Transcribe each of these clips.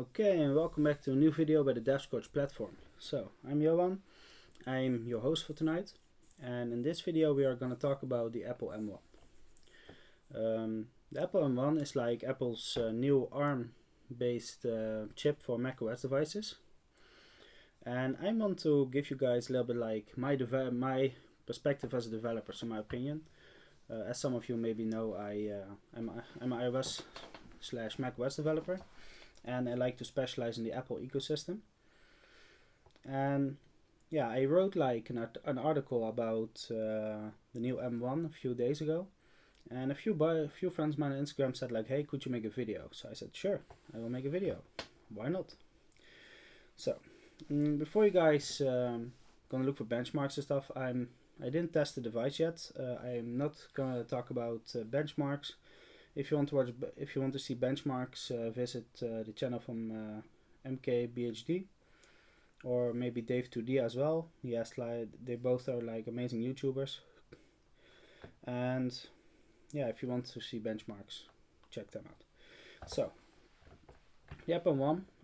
Okay, and welcome back to a new video by the DevScoach platform. So, I'm Johan, I'm your host for tonight, and in this video we are going to talk about the Apple M1. The Apple M1 is like Apple's new ARM-based chip for macOS devices, and I want to give you guys a little bit like my perspective as a developer, so my opinion. As some of you maybe know, I'm an iOS/macOS developer, and I like to specialize in the Apple ecosystem. And yeah, I wrote like an article about the new M1 a few days ago, and a few friends of mine on Instagram said like, hey, could you make a video? So I said, sure, I will make a video. Why not? So before you guys gonna look for benchmarks and stuff, I didn't test the device yet. I'm not gonna talk about benchmarks. If you want to see benchmarks, visit the channel from MKBHD, or maybe Dave2D as well. Yes, like they both are like amazing YouTubers. And yeah, if you want to see benchmarks, check them out. So the Apple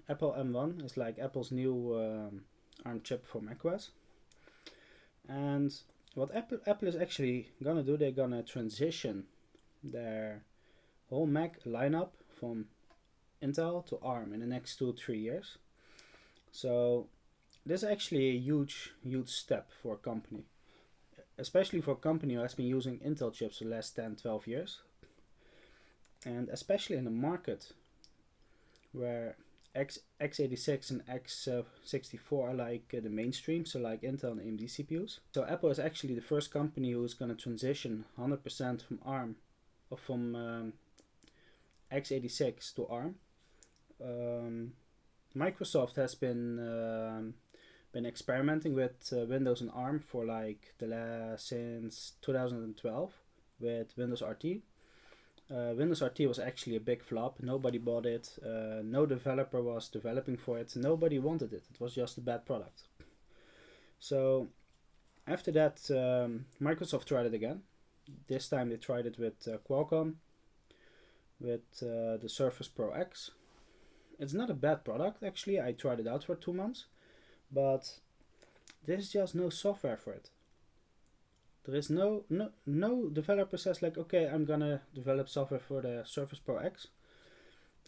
M1 is like Apple's new ARM chip for macOS. And what Apple is actually gonna do, they're gonna transition their whole Mac lineup from Intel to ARM in the next 2-3 years. So this is actually a huge step for a company, especially for a company who has been using Intel chips for the last 10-12 years, and especially in a market where x86 and x64 are like the mainstream, so like Intel and AMD CPUs. So Apple is actually the first company who is going to transition 100% from ARM, or from x86 to ARM. Microsoft has been experimenting with Windows and ARM for like since 2012 with Windows RT. Windows RT was actually a big flop. Nobody bought it. No developer was developing for it. Nobody wanted it. It was just a bad product. So after that, Microsoft tried it again. This time they tried it with Qualcomm, with the Surface Pro X. It's not a bad product actually. I tried it out for 2 months, but there's just no software for it. There is no developer says like, okay, I'm gonna develop software for the Surface Pro X.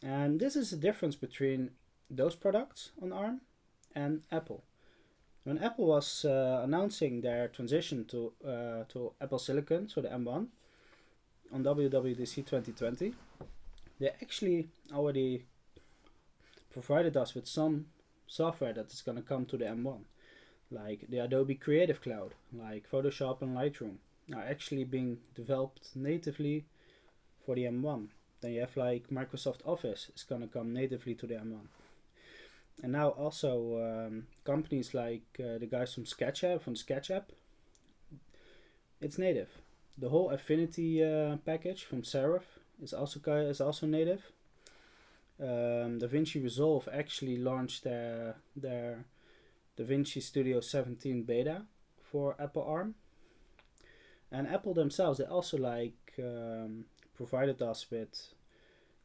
And this is the difference between those products on ARM and Apple. When Apple was announcing their transition to Apple Silicon, so the M1, on WWDC 2020, they actually already provided us with some software that is going to come to the M1, like the Adobe Creative Cloud, like Photoshop and Lightroom, are actually being developed natively for the M1. Then you have like Microsoft Office is going to come natively to the M1. And now also companies like the guys from SketchUp, it's native. The whole Affinity package from Serif is also native. DaVinci Resolve actually launched their DaVinci Studio 17 beta for Apple ARM. And Apple themselves, they also like provided us with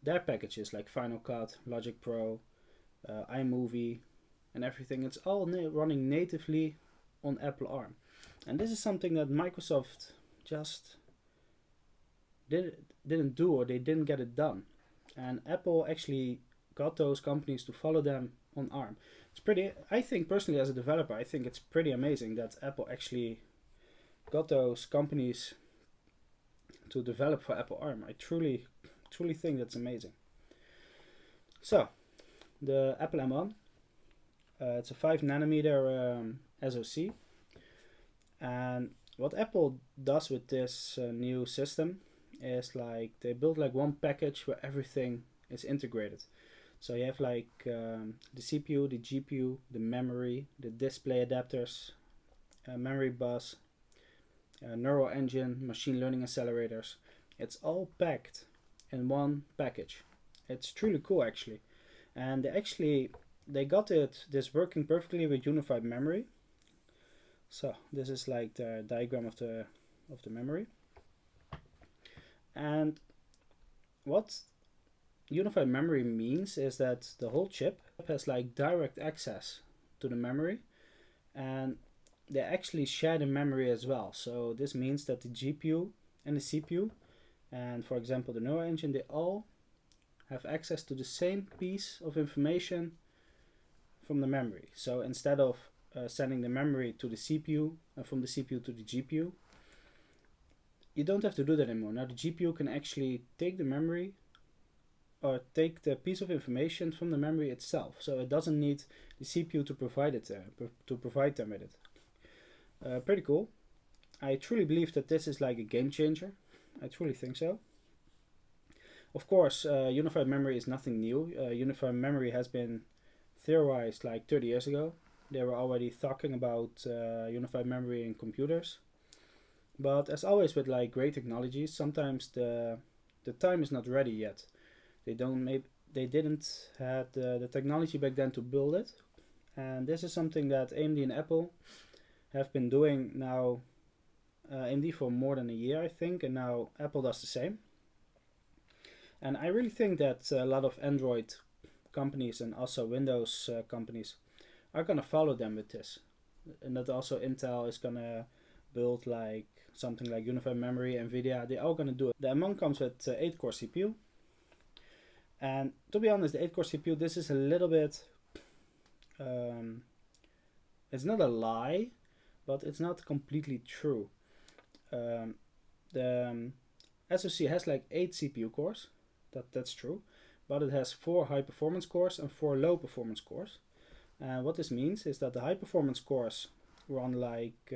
their packages like Final Cut, Logic Pro, iMovie, and everything. It's all running natively on Apple ARM. And this is something that Microsoft just didn't do, or they didn't get it done. And Apple actually got those companies to follow them on ARM. It's pretty, I think personally as a developer, I think it's pretty amazing that Apple actually got those companies to develop for Apple ARM. I truly think that's amazing. So, the Apple M1, it's a 5nm SoC. And what Apple does with this new system is like they build like one package where everything is integrated. So you have like the CPU, the GPU, the memory, the display adapters, memory bus, neural engine, machine learning accelerators. It's all packed in one package. It's truly cool actually. And they got this working perfectly with unified memory. So this is like the diagram of the memory. And what unified memory means is that the whole chip has like direct access to the memory, and they actually share the memory as well. So this means that the GPU and the CPU, and for example the neural engine, they all have access to the same piece of information from the memory. So instead of sending the memory to the CPU and from the CPU to the GPU, you don't have to do that anymore. Now the GPU can actually take the memory or take the piece of information from the memory itself. So it doesn't need the CPU to provide them with it. Pretty cool. I truly believe that this is like a game changer. I truly think so. Of course, unified memory is nothing new. Unified memory has been theorized like 30 years ago. They were already talking about unified memory in computers. But as always with like great technologies, sometimes the time is not ready yet. They didn't have the technology back then to build it. And this is something that AMD and Apple have been doing now. AMD for more than a year, I think, and now Apple does the same. And I really think that a lot of Android companies and also Windows companies are gonna follow them with this, and that also Intel is gonna build like something like unified memory. Nvidia, they're all gonna do it. The M1 comes with 8-core CPU, and to be honest, the 8-core CPU, this is a little bit, it's not a lie, but it's not completely true. The SoC has like 8 CPU cores, that's true, but it has 4 high performance cores and 4 low performance cores. And what this means is that the high performance cores run like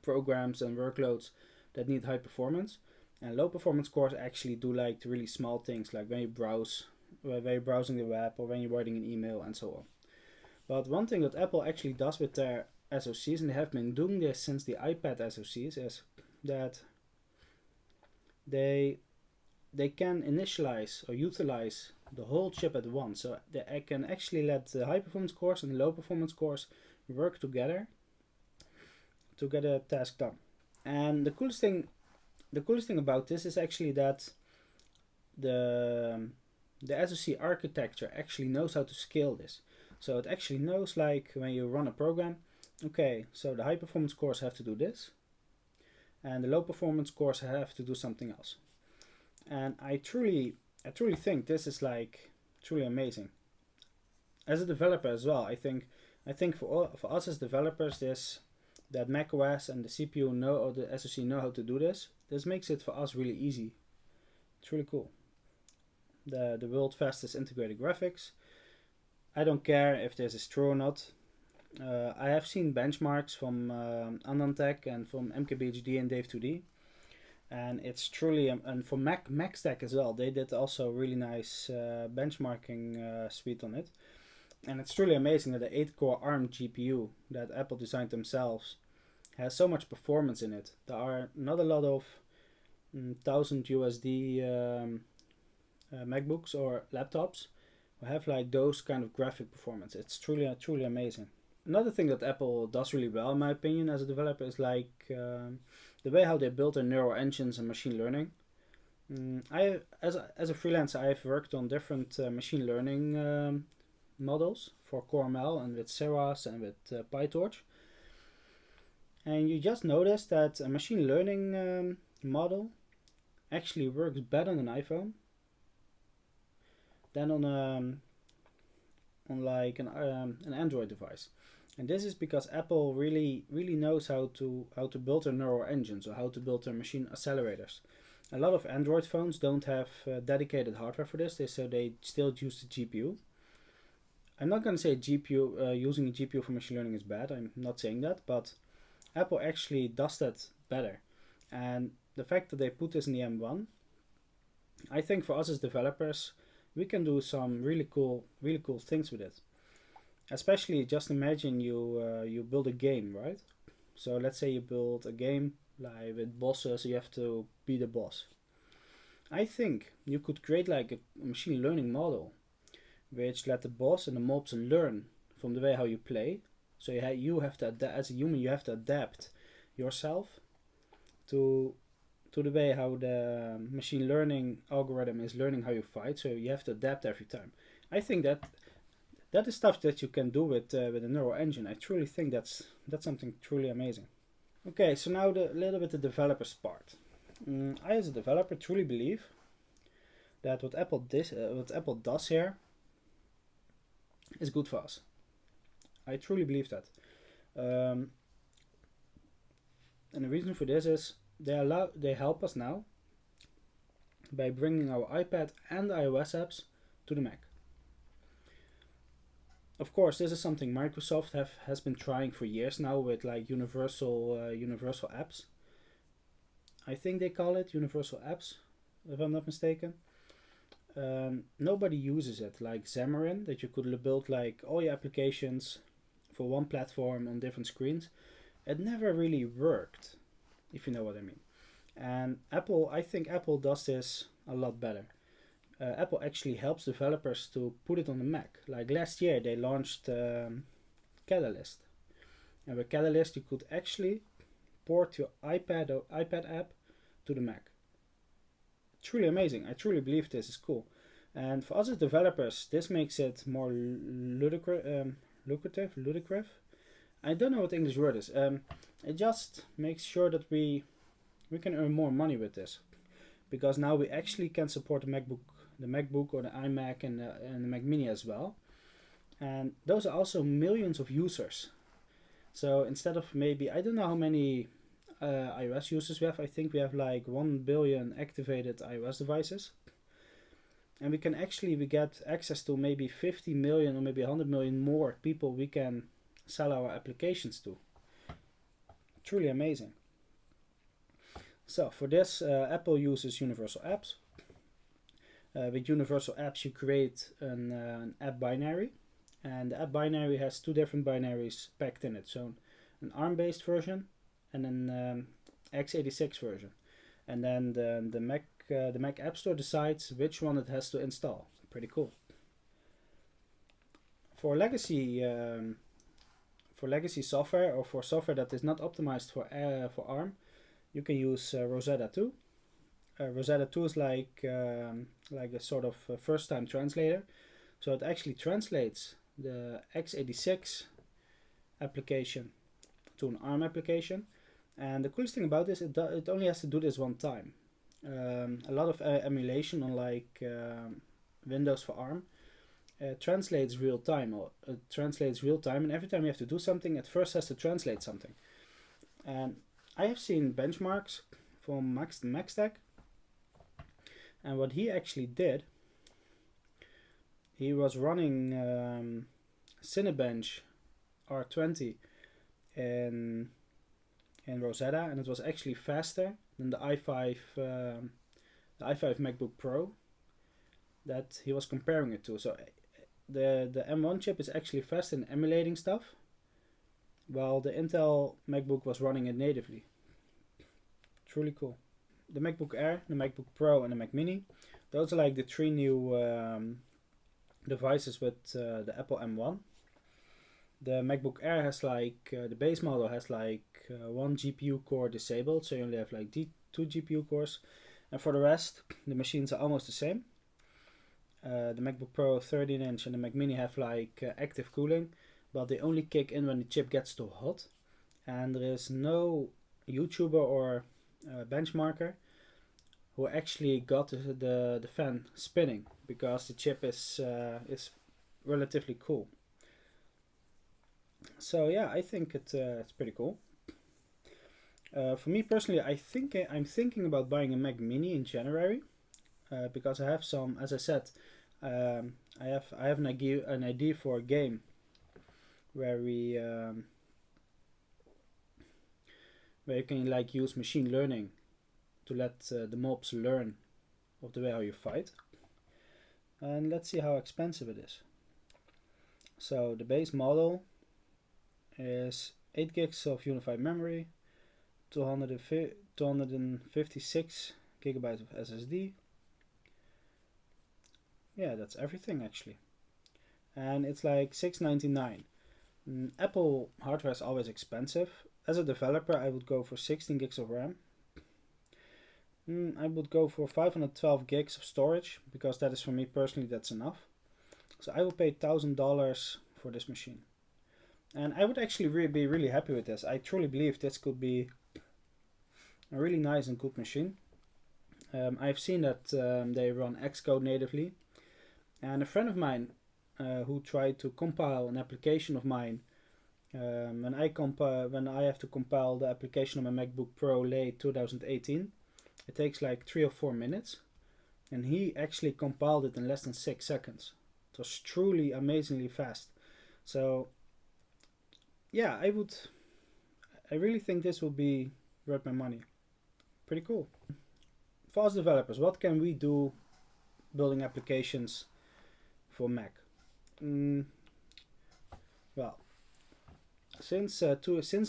programs and workloads that need high performance, and low performance cores actually do like the really small things, like when you're browsing the web or when you're writing an email and so on. But one thing that Apple actually does with their SoCs, and they have been doing this since the iPad SoCs, is that they can initialize or utilize the whole chip at once. So they can actually let the high performance cores and the low performance cores work together to get a task done. And the coolest thing about this is actually that the SoC architecture actually knows how to scale this. So it actually knows, like when you run a program, okay, so the high performance cores have to do this, and the low performance cores have to do something else. And I truly think this is like truly amazing. As a developer as well, I think for us as developers, that macOS and the CPU know, or the SoC know how to do this. This makes it for us really easy. It's really cool. The world's fastest integrated graphics. I don't care if this is true or not. I have seen benchmarks from Anantech and from MKBHD and Dave2D, and it's truly, and for MacStack as well, they did also a really nice benchmarking suite on it, and it's truly amazing that the 8-core ARM GPU that Apple designed themselves has so much performance in it. There are not a lot of $1,000 MacBooks or laptops who have like those kind of graphic performance. It's truly amazing. Another thing that Apple does really well, in my opinion, as a developer, is like the way how they build their neural engines and machine learning. As a freelancer, I've worked on different machine learning models for CoreML and with Keras and with PyTorch. And you just notice that a machine learning model actually works better on an iPhone than on like an Android device. And this is because Apple really knows how to build their neural engines, or how to build their machine accelerators. A lot of Android phones don't have dedicated hardware for this, so they still use the GPU. I'm not going to say using a GPU for machine learning is bad. I'm not saying that, but Apple actually does that better. And the fact that they put this in the M1, I think for us as developers, we can do some really cool things with it. Especially, just imagine you build a game, right? So let's say you build a game like with bosses, you have to be the boss. I think you could create like a machine learning model which let the boss and the mobs learn from the way how you play. So you have to, as a human, you have to adapt yourself to to the way how the machine learning algorithm is learning how you fight. So you have to adapt every time. I think that is stuff that you can do with a neural engine. I truly think that's something truly amazing. Okay, so now a little bit the developer's part. I, as a developer, truly believe that what Apple does here is good for us. I truly believe that. And the reason for this is they help us now by bringing our iPad and iOS apps to the Mac. Of course, this is something Microsoft has been trying for years now with like universal apps. I think they call it universal apps, if I'm not mistaken. Nobody uses it like Xamarin, that you could build like all your applications for one platform on different screens. It never really worked, if you know what I mean. And I think Apple does this a lot better. Apple actually helps developers to put it on the Mac. Like last year, they launched Catalyst, and with Catalyst, you could actually port your iPad app to the Mac. Truly amazing. I truly believe this is cool. And for us as developers, this makes it more lucrative. I don't know what the English word is. It just makes sure that we can earn more money with this, because now we actually can support the MacBook or the iMac and the Mac Mini as well. And those are also millions of users. So instead of maybe, I don't know how many iOS users we have. I think we have like 1 billion activated iOS devices. And we get access to maybe 50 million or maybe 100 million more people we can sell our applications to. Truly amazing. So for this, Apple uses universal apps. With universal apps, you create an app binary, and the app binary has two different binaries packed in it. So an ARM-based version and an x86 version, and then the Mac App Store decides which one it has to install. Pretty cool. For legacy software, or for software that is not optimized for ARM, you can use Rosetta 2. Rosetta 2 is like a sort of first-time translator, so it actually translates the x86 application to an ARM application. And the coolest thing about this, it only has to do this one time. A lot of emulation on like Windows for ARM translates real time, and every time you have to do something, it first has to translate something. And I have seen benchmarks from MacStack, and what he actually did, he was running Cinebench R20 in Rosetta, and it was actually faster than the i5 MacBook Pro that he was comparing it to. So the M1 chip is actually fast in emulating stuff, while the Intel MacBook was running it natively. Truly cool. The MacBook Air, the MacBook Pro, and the Mac Mini, those are like the three new devices with the Apple M1. The MacBook Air has like, the base model has like one GPU core disabled, so you only have like 2 GPU cores. And for the rest, the machines are almost the same. The MacBook Pro 13-inch and the Mac Mini have like active cooling, but they only kick in when the chip gets too hot. And there is no YouTuber or benchmarker who actually got the fan spinning, because the chip is relatively cool. So yeah, I think it's pretty cool. For me personally, I'm thinking about buying a Mac Mini in January, because I have some, as I said, I have an idea for a game where you can like use machine learning to let the mobs learn of the way how you fight. And let's see how expensive it is. So the base model is 8 gigs of unified memory, 256 gigabytes of SSD. Yeah, that's everything actually. And it's like $699. Apple hardware is always expensive. As a developer, I would go for 16 gigs of RAM. I would go for 512 gigs of storage, because that is, for me personally, that's enough. So I will pay $1,000 for this machine. And I would actually be really happy with this. I truly believe this could be a really nice and good machine. I've seen that they run Xcode natively. And a friend of mine who tried to compile an application of mine, when I have to compile the application on my MacBook Pro late 2018, it takes like 3 or 4 minutes, and he actually compiled it in less than 6 seconds. It was truly amazingly fast. So yeah, I really think this will be worth my money. Pretty cool. For us developers, what can we do building applications for Mac? Well, since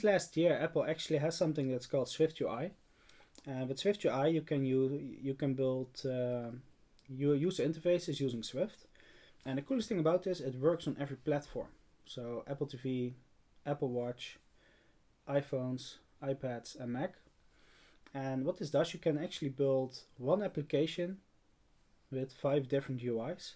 last year, Apple actually has something that's called SwiftUI. With SwiftUI, you can build your user interfaces using Swift. And the coolest thing about this, it works on every platform. So Apple TV, Apple Watch, iPhones, iPads, and Mac. And what this does, you can actually build one application with 5 different UIs.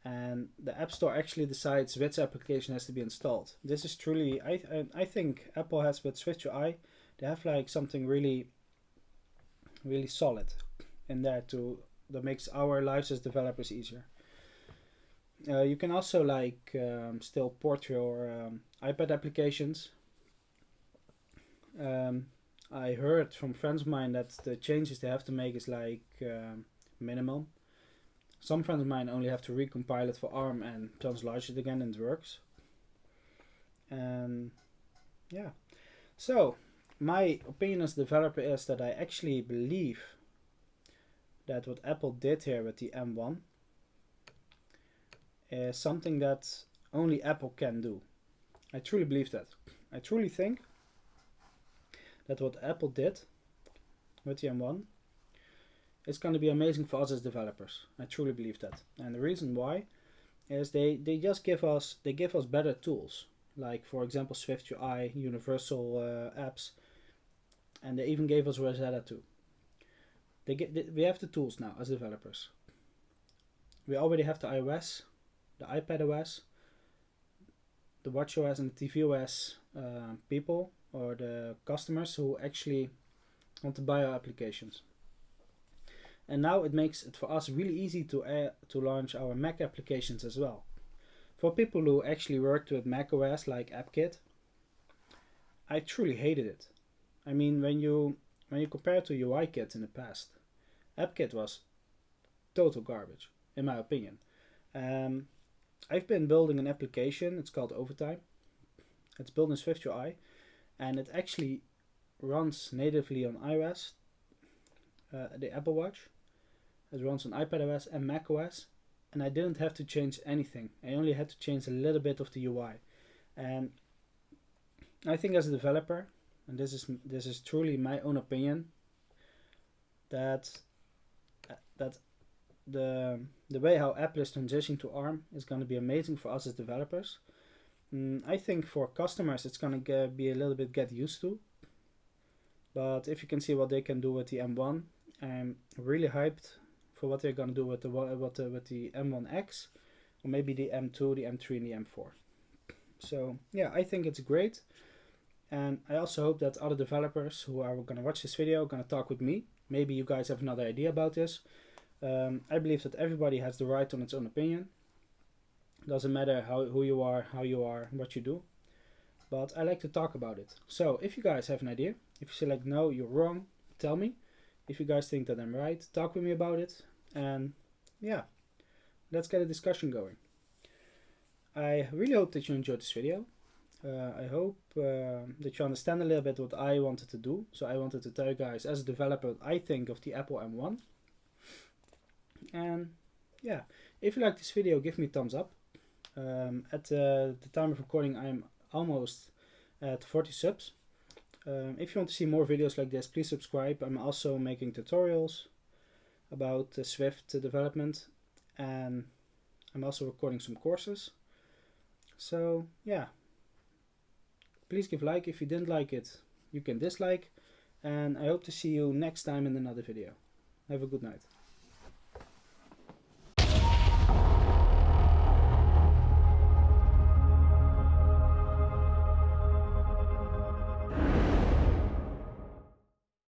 And the App Store actually decides which application has to be installed. This is truly, I think Apple has, with SwiftUI, they have like something really, really solid in there that makes our lives as developers easier. You can also still port your iPad applications. I heard from friends of mine that the changes they have to make is minimum. Some friends of mine only have to recompile it for ARM and translate it again, and it works. And yeah, so my opinion as a developer is that I actually believe that what Apple did here with the M1 is something that only Apple can do. I truly believe that. I truly think that what Apple did with the M1 is going to be amazing for us as developers. I truly believe that. And the reason why is they just give us better tools, like for example SwiftUI, universal apps, and they even gave us Rosetta too. We have the tools now as developers. We already have the iOS, the iPadOS, the watchOS, and the tvOS people, or the customers who actually want to buy our applications. And now it makes it for us really easy to launch our Mac applications as well. For people who actually worked with macOS, like AppKit, I truly hated it. I mean, when you compare it to UIKit in the past, AppKit was total garbage, in my opinion. I've been building an application, it's called Overtime. It's built in SwiftUI, and it actually runs natively on iOS, the Apple Watch. It runs on iPadOS and macOS, and I didn't have to change anything. I only had to change a little bit of the UI. And I think as a developer, and this is truly my own opinion, that the way how Apple is transitioning to ARM is going to be amazing for us as developers. I think for customers it's going to be a little bit get used to. But if you can see what they can do with the M1, I'm really hyped for what they're going to do with the M1X, or maybe the M2, the M3, and the M4. So yeah, I think it's great. And I also hope that other developers who are going to watch this video are going to talk with me. Maybe you guys have another idea about this. I believe that everybody has the right on its own opinion. Doesn't matter who you are, how you are, what you do. But I like to talk about it. So if you guys have an idea, if you say like, no, you're wrong, tell me. If you guys think that I'm right, talk with me about it. And yeah, let's get a discussion going. I really hope that you enjoyed this video. I hope that you understand a little bit what I wanted to do. So I wanted to tell you guys as a developer what I think of the Apple M1. And yeah, if you like this video, give me a thumbs up. At the time of recording, I'm almost at 40 subs. If you want to see more videos like this, please subscribe. I'm also making tutorials about Swift development, and I'm also recording some courses. So yeah, please give a like. If you didn't like it, you can dislike. and I hope to see you next time in another video. Have a good night.